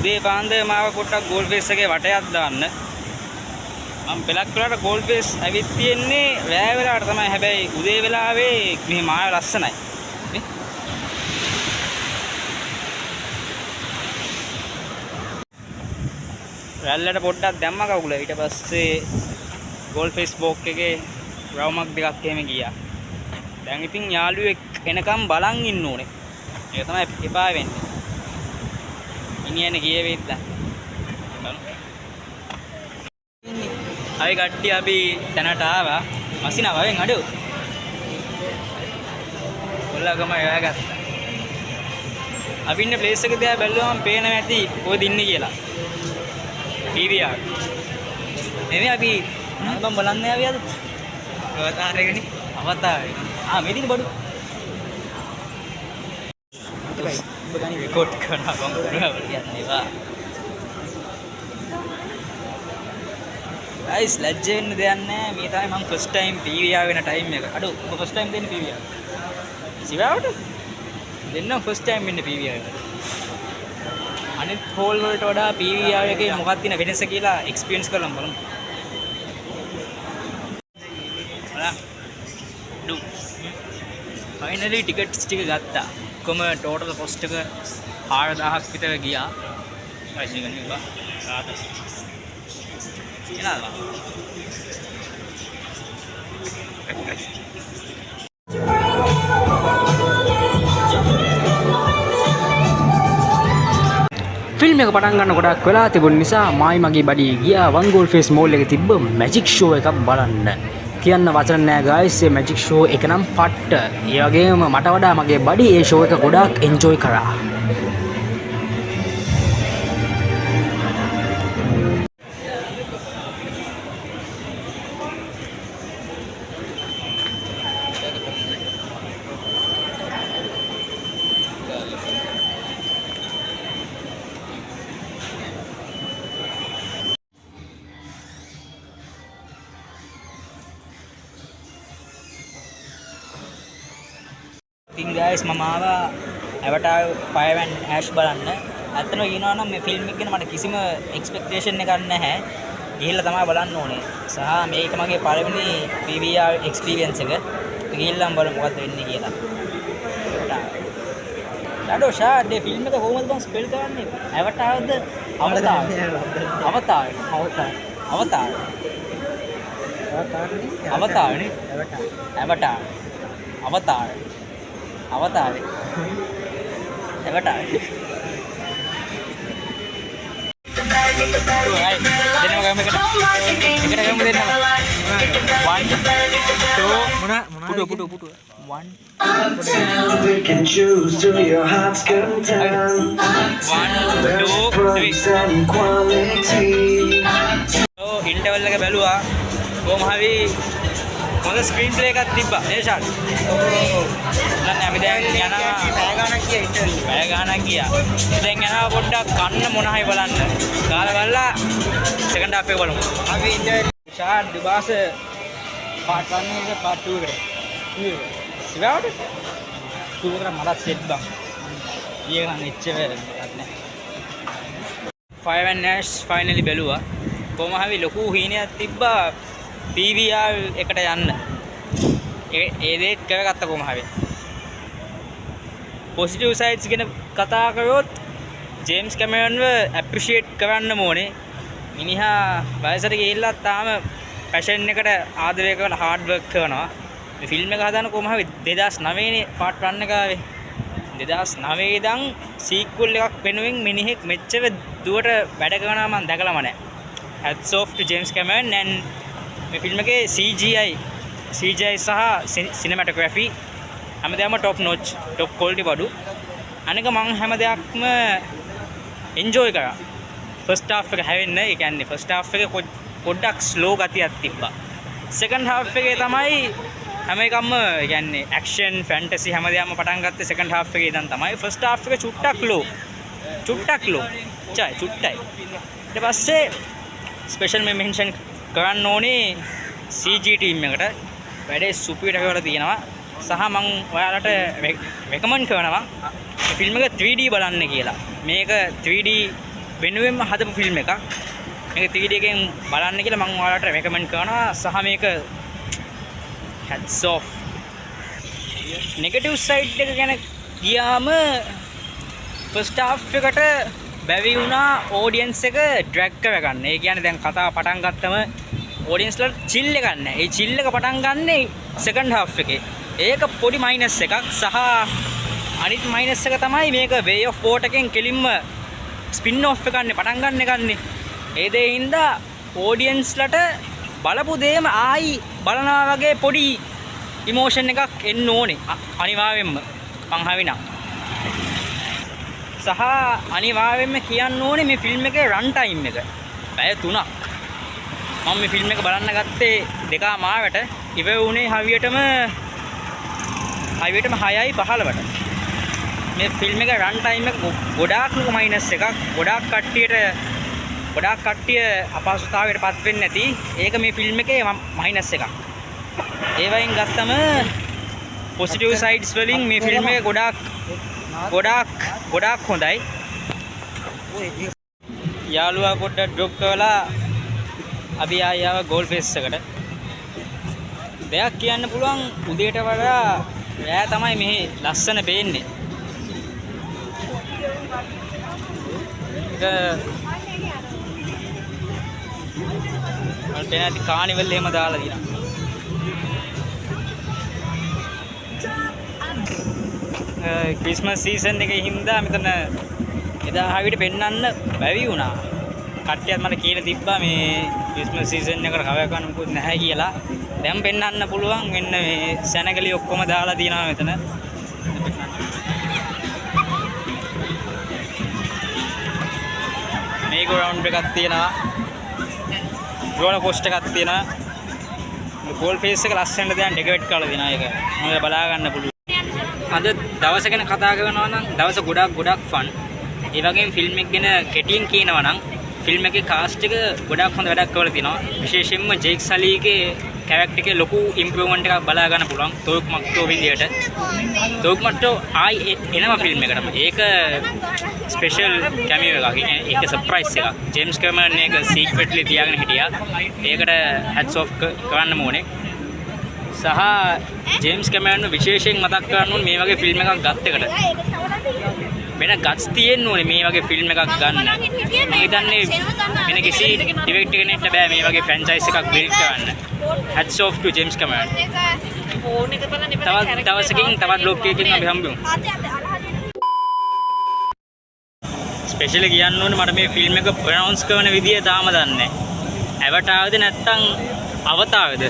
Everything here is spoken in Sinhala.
උදේ පාන්දර මාව පොට්ටක් ගෝල් ෆේස් එකේ වටයක් දාන්න. මම පෙලක් වලට ගෝල් ෆේස් ඇවිත් තියෙන්නේ රෑ වෙලාවට තමයි. හැබැයි උදේ වෙලාවේ මේ මාව ලස්සනයි. නේ? රැල්ලට පොඩ්ඩක් දැම්ම කකුල. ඊට පස්සේ ගෝල් ෆේස් බෝක් එකේ රවුමක් දෙකක් එහෙම ගියා. දැන් ඉතින් යාළුවෙක් එනකම් බලන් ඉන්න ඕනේ. ඒක තමයි එපා වෙන්නේ. ඉනියනේ ගියේ වෙද්ද. අය කට්ටිය අපි දැනට ආවා. මසිනා වවෙන් අඩු. ඔල්ලගම යහගත්තා. අපි ඉන්න ප්ලේස් එක දිහා බැලුවම පේනවා ඇති කොහෙද ඉන්නේ කියලා. PVR. එනේ අපි මම බලන්නේ ආවියද? අවතාර එකනේ. අවතාර. මෙදින බඩු. रेकॉर्ड करना කියන්නේ වා. guys ලැජ්ජ වෙන්න දෙයක් නැහැ. මේ තමයි මම first time PVR වෙන time එක. අඩෝ ඔබ first time දෙන්නේ PVR. සිවාවට දෙන්න first time වෙන්නේ PVR එකට. අනිත් හෝල් වලට වඩා PVR එකේ මොකක්ද තියෙන වෙනස කියලා experience කරලා බලමු. බලන්න. ඩු. finally tickets ටික ගත්තා. කොම ටෝටල් කොස්ට් එක 4000ක් විතර ගියා. ප්‍රයිස් එක නේ බා. රාත. එනවා. ෆිල්ම් එක පටන් ගන්න ගොඩක් වෙලා තිබුණ නිසා මායි මගේ බඩිය ගියා වන් ගෝල් ෆේස් මෝල් එකේ තිබ්බ මැජික් ෂෝ එකක් බලන්න. කියන්න වචන නෑ ගයිස්. මේ මැජික් ෂෝ එක නම් පට්ට. ඒ වගේම මට වඩා මගේ බඩි ඒ ෂෝ එක ගොඩාක් එන්ජොයි කරා. ඉතින් guys මම ආවා Avatar Fire and Ash බලන්න. ඇත්තටම කියනවා නම් මේ ෆිල්ම් එක ගැන මට කිසිම එක්ස්පෙක්ටේෂන් එකක් නැහැ. ගිහිල්ලා තමයි බලන්න ඕනේ. සහ මේක මගේ පළවෙනි PVR එක්ස්පීරියන්ස් එක. ගිහිල්ලාම බලමු මොකක්ද වෙන්නේ කියලා. ඩඩෝ ෂාඩ් මේ ෆිල්ම් එක කොහොමද බං ස්පෙල් කරන්නේ? Avatarද? Avatar. Avatar. Avatar. Avatar. Avatar නේ? Avatar. Avatar. Avatar. Avatar. Hai, dengar kami kena. Kita kamu dengar. 1, 2, putu. 1. We can choose to your heart's content. 1, 2, 3. Oh, interval එක බැලුවා. කොහොම හරි මොකද ස්ක්‍රීන් ප්ලේ එකක් තිබ්බා නේ ෂාට්. දැන් අපි දැන් යනවා පැය ගාණක් ගියා ඉන්ටර්විව්. පැය ගාණක් ගියා. දැන් යනවා පොඩ්ඩක් කන්න මොන හරි බලන්න. කාලා බලලා සෙකන්ඩ් හාෆ් එක බලමු. අපි ඉන්ටර්විව් ෂාට් දිවාස පාර්ට් 1 එක පාර්ට් 2 එකට. සිවාවට 2 එකට මලක් සෙට් බං. ඊයේ නම් එච්චර මොකක්ද නැහැ. Fire and Ash finally බැලුවා. කොහොම හරි ලොකු හීනයක් තිබ්බා PVR එකට යන්න. ඒ දේ කරගත්ත කොහොම හරි. පොසිටිව් සයිඩ්ස් ගැන කතා කරොත් ජේම්ස් කැමරන්ව ඇප්‍රීෂিয়েට් කරන්න ඕනේ. මිනිහා වයසට ගිහිල්ලා තාම පැෂන් එකට ආදරය කරලා හાર્ඩ් වර්ක් කරනවා. මේ ෆිල්ම් එක හදාන කොහොම හරි 2009 නේ පාර්ට් 1 එක ආවේ. 2009 ඉඳන් සීක්වල් එකක් වෙනුවෙන් මිනිහෙක් මෙච්චර දුවට වැඩ කරනවා මම දැකලාම නැහැ. hats off to James Cameron and මේ ෆිල්ම් එකේ CGI සහ සිනමැටෝග්‍රැෆි හැමදේම টপ නොච් টপ ක්වොලිටි බඩු. අනික මම හැම දෙයක්ම එන්ජොයි කරා. ෆස්ට් හාෆ් එක හැවෙන්නේ. ඒ කියන්නේ ෆස්ට් හාෆ් එකේ පොඩ්ඩක් ස්ලෝ ගතියක් තිබ්බා. සෙකන්ඩ් හාෆ් එකේ තමයි හැම එකම ඒ කියන්නේ ඇක්ෂන් ෆැන්ටසි හැමදේම පටන් ගත්තේ සෙකන්ඩ් හාෆ් එකේ ඉඳන් තමයි. ෆස්ට් හාෆ් එක චුට්ටක් ලෝ. චුට්ටයි. ඊට පස්සේ ස්පෙෂල් මෙන්ෂන් කරන්න ඕනේ CG ටීම් එකට. වැඩේ සුපිරිට කරලා තියෙනවා. සහ මම ඔයාලට රෙකමන්ඩ් කරනවා මේ ෆිල්ම් එක 3D බලන්න කියලා. මේක 3D වෙනුවෙන්ම හදපු ෆිල්ම් එකක්. මේක 3D එකෙන් බලන්න කියලා මම ඔයාලට රෙකමන්ඩ් කරනවා. සහ මේක hats off. නෙගටිව් සයිඩ් එක ගැන ගියාම ෆස්ට් හාෆ් එකට බැවි වුණා ඔඩියන්ස් එක ඩ්‍රැග් කරගන්න. ඒ කියන්නේ දැන් කතාව පටන් ගත්තම ඔඩියන්ස්ලට චිල් එකක් නැහැ. ඒ චිල් එක පටන් ගන්නෙ සෙකන්ඩ් හාෆ් එකේ. ඒක පොඩි මයිනස් එකක්. සහ අනිත් මයිනස් එක තමයි මේක වේ ඔෆ් වෝටර් එකෙන් කෙලින්ම ස්පින් ඔෆ් එකන්නේ පටන් ගන්න එකන්නේ. ඒ දේ හින්දා ඔඩියන්ස්ලට බලපු දේම ආයි බලනවා වගේ පොඩි ඉමෝෂන් එකක් එන්න ඕනේ අනිවාර්යෙන්ම මං හවිනා. සහ අනිවාර්යෙන්ම කියන්න ඕනේ මේ ෆිල්ම් එකේ රන් ටයිම් එක පැය 3ක්. මම මේ ෆිල්ම් එක බලන්න ගත්තේ 2:00ට ඉවර වුණේ හවියටම 6:15ට. මේ ෆිල්ම් එක රන් ටයිම් එක ගොඩාක් මයිනස් එකක්. ගොඩාක් කට්ටිය අපහසුතාවයට පත් වෙන්නේ නැති. ඒක මේ ෆිල්ම් එකේ මයිනස් එකක්. ඒ වයින් ගත්තම පොසිටිව් සයිඩ්ස් වලින් මේ ෆිල්ම් එක ගොඩාක් හොඳයි. යාළුවා පොඩ්ඩක් ඩ්‍රොප් කරලා අපි ආව ගෝල් ෆේස් එකට. දෙයක් කියන්න පුළුවන් උදේට වඩා රෑ තමයි මෙහි ලස්සන පේන්නේ. ඒක මට කානිවල් එහෙම දාලා දිනා. ක්‍රිස්මස් සීසන් එකේ හින්දා මෙතන එදා හවියට පෙන්වන්න බැරි වුණා. කට්ටියත් මට කියලා තිබ්බා මේ ක්‍රිස්මස් සීසන් එකට කවය ගන්න මොකුත් නැහැ කියලා. දැන් පෙන්වන්න පුළුවන්. මෙන්න මේ සැනගලි ඔක්කොම දාලා තියෙනවා මෙතන. මේක රවුන්ඩ් එකක් තියෙනවා. රෝලර් කොස්ටර් එකක් තියෙනවා. ගෝල් ෆේස් එක ලස්සනට දැන් ඩෙකරේට් කරලා දෙනවා. ඒක මොකද බලා ගන්න පුළුවන්. අද දවස ගැන කතා කරනවා නම් දවස ගොඩක් ෆන්. ඒ වගේම ෆිල්ම් එක ගැන කෙටියෙන් කියනවා නම් ෆිල්ම් එකේ කාස්ට් එක ගොඩක් හොඳ වැඩක් කරලා තිනවා. විශේෂයෙන්ම ජේක් සලීගේ කැරක්ටර් එකේ ලොකු ඉම්ප්‍රූව්මන්ට් එකක් බලා ගන්න පුළුවන්. තෝක් මක්ටෝ විදියට. තෝක් මක්ටෝ ආයි එනවා ෆිල්ම් එකට. ඒක ස්පෙෂල් කැමියෝ එකක්. ඒක සර්ප්‍රයිස් එකක්. ජේම්ස් කැමරන් එක සීක්‍රට්ලි තියාගෙන හිටියා. ඒකට හැට්ස් ඔෆ් කරන්න ඕනේ. සහ ජේම්ස් කැමරන් විශේෂයෙන් මතක් කරන්න ඕනේ මේ වගේ ෆිල්ම් එකක් ගත්ත එකට. වෙන ගට්ස් තියෙන්න ඕනේ මේ වගේ ෆිල්ම් එකක් ගන්න. මම හිතන්නේ වෙන කිසි ඩිරෙක්ටර් කෙනෙක්ට බෑ මේ වගේ ෆ්‍රැන්චයිස් එකක් බිල්ඩ් කරන්න. හැට්ස් ඔෆ් ටු ජේම්ස් කැමරන්. තවත් දවසකින් තවත් බ්ලොග් එකකින් අපි හම්බෙමු. ස්පෙෂලි කියන්න ඕනේ මට මේ ෆිල්ම් එක ප්‍රොනවුන්ස් කරන විදිය තාම දන්නේ නැහැ. ඇවටාර්ද නැත්නම් අවතාර්ද?